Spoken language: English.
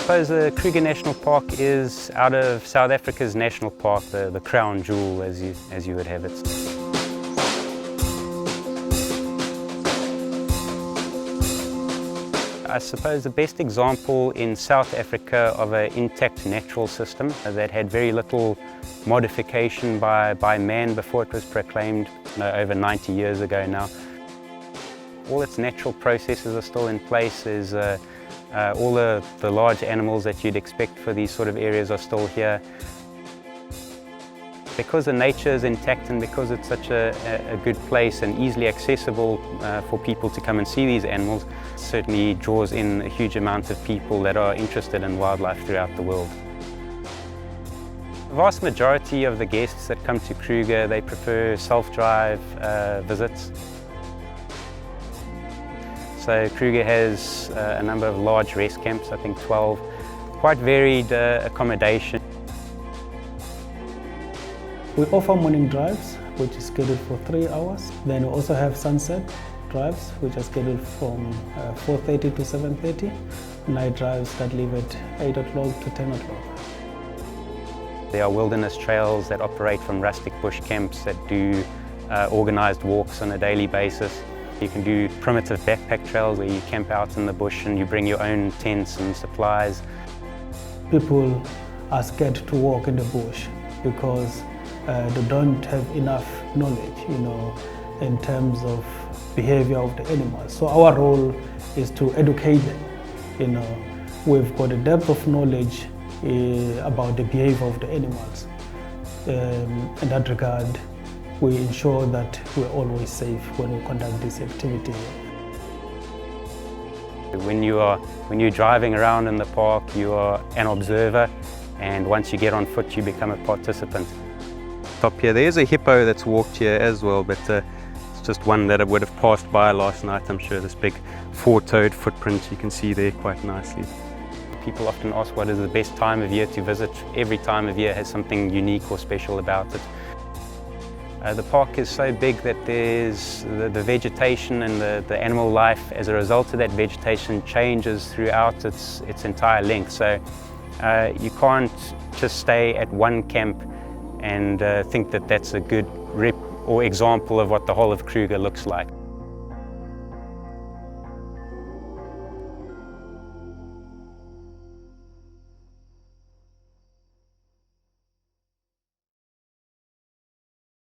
suppose the Kruger National Park is out of South Africa's national park, the crown jewel as you would have it. I suppose the best example in South Africa of an intact natural system that had very little modification by man before it was proclaimed over 90 years ago now. All its natural processes are still in place. All the large animals that you'd expect for these sort of areas are still here. Because the nature is intact and because it's such a good place and easily accessible for people to come and see these animals, it certainly draws in a huge amount of people that are interested in wildlife throughout the world. The vast majority of the guests that come to Kruger, they prefer self-drive visits. So Kruger has a number of large rest camps, I think 12, quite varied accommodation. We offer morning drives, which is scheduled for 3 hours. Then we also have sunset drives, which are scheduled from 4:30 to 7:30. Night drives that leave at 8 o'clock to 10 o'clock. There are wilderness trails that operate from rustic bush camps that do organized walks on a daily basis. You can do primitive backpack trails where you camp out in the bush and you bring your own tents and supplies. People are scared to walk in the bush because they don't have enough knowledge, in terms of behavior of the animals. So our role is to educate them. We've got a depth of knowledge about the behavior of the animals. In that regard, we ensure that we're always safe when we conduct this activity. When you're driving around in the park, you are an observer, and once you get on foot, you become a participant. Top here, there's a hippo that's walked here as well, but it's just one that I would have passed by last night, I'm sure. This big four-toed footprint you can see there quite nicely. People often ask what is the best time of year to visit. Every time of year has something unique or special about it. The park is so big that there's the vegetation and the animal life as a result of that vegetation changes throughout its entire length. So you can't just stay at one camp and think that that's a good rep or example of what the whole of Kruger looks like.